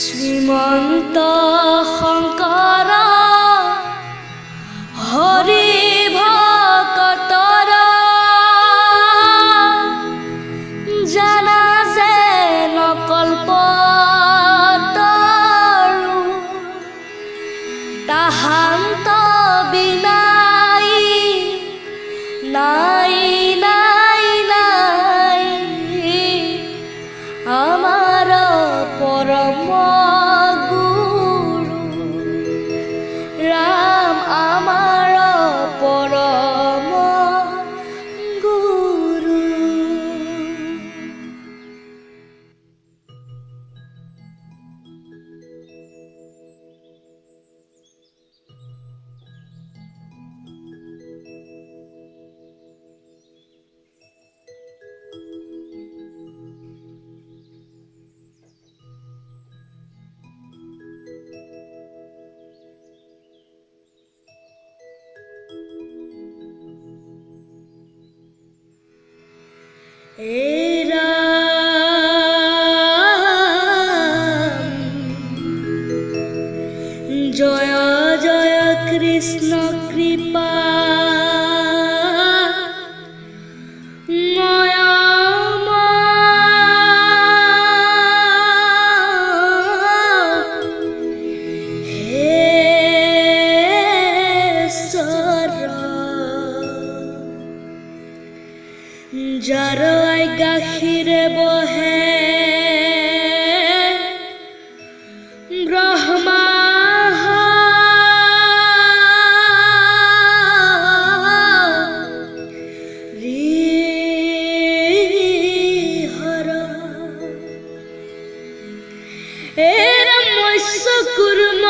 শ্ৰীমন্ত শঙ্কৰ হৰি ভকতৰ জানা যে নকল্পতৰু তাহান্ত বিনাই নাই নাই নাই আমার পরম গুরু রাম আমার পরম গুরু। হে রাম জয় জয় কৃষ্ণ কৃপা যার গাখিরে বহে ব্রহ্মা হর এর মৎস্য কুর্ম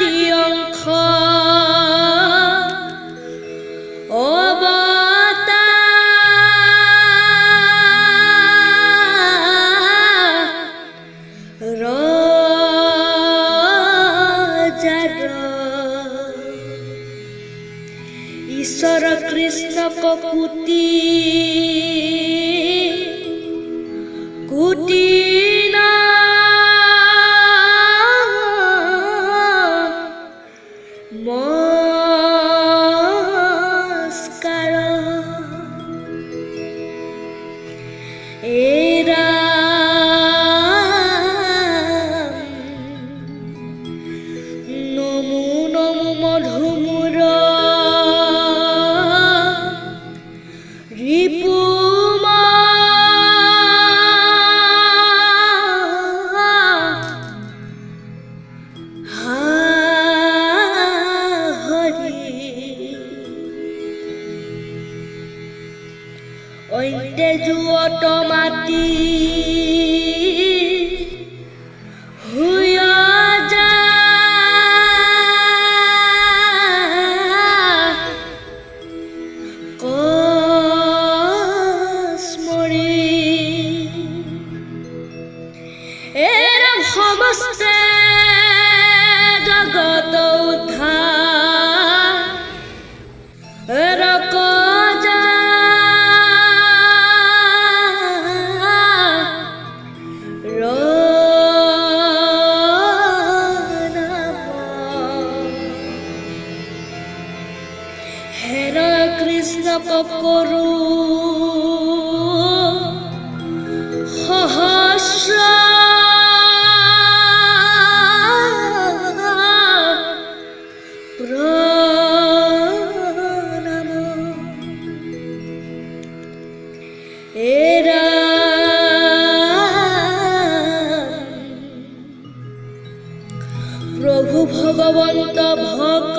দিয়ংখ ঈশ্বর কৃষ্ণ কপুতি কুটি না মস্কার এরা নমো নমো মধুমুর রিপুমা হরি অন্তে জুয়ত মাতি হুয়া যা এরম সমস্ত জগত উদ্ধার রকজা হের কৃষ্ণ করু সহস্র প্রণাম এরা প্রভু ভগবন্ত ভক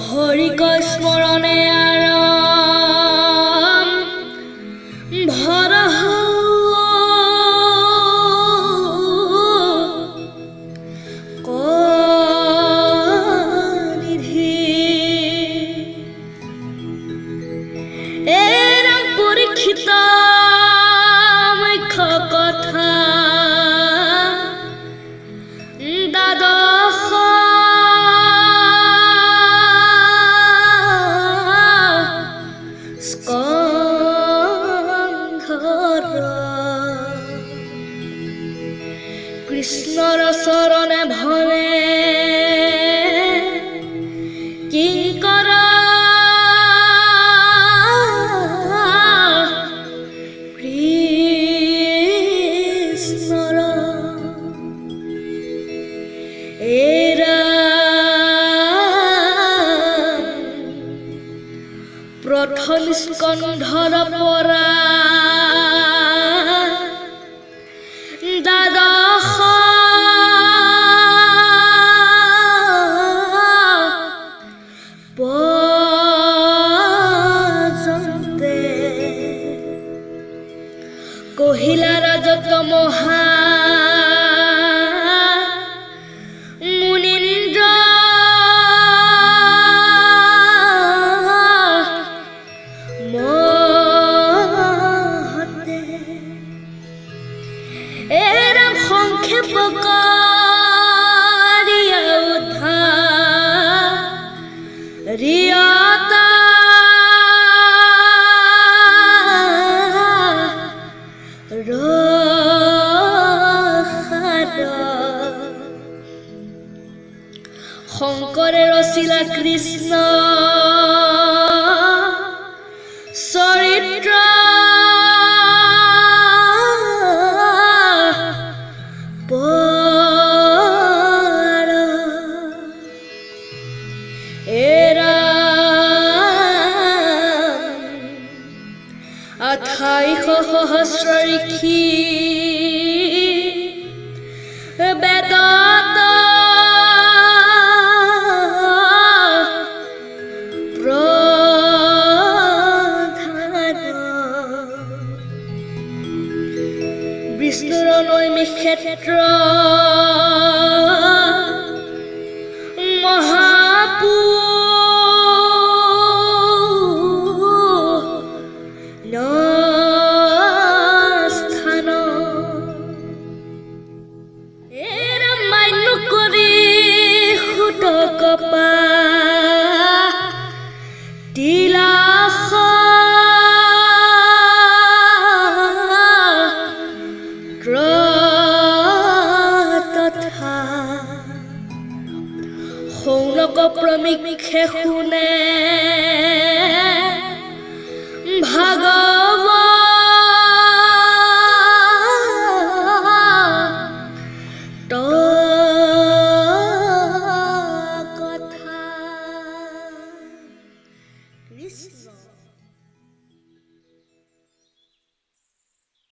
হরিক স্মরণে আরাম ভর কর দ্বাদশ স্কন্ধৰ কৃষ্ণৰ চৰণে ভৰে কিংকৰ কৃষ্ণৰ এৰা প্ৰথম স্কন্ধৰ পৰা দ্বাদশ পৰ্যন্তে কহিলা ৰাজত মহা মুনীন্দ্ৰ মহতে এৰা সংক্ষেপ কৰিয়া উদ্ধাৰিয়তা শংকৰে ৰচিলা কৃষ্ণ চৰিত্ৰ পৰ এৰা 28 সহস্ৰ ঋষি বেদত বিষ্ণুৰ নৈমিষ ক্ষেত্ৰ স্থান এৰা মান্য কৰি সুতকপা তিলাস তথা শৌনক প্ৰমীক্ষে শুনে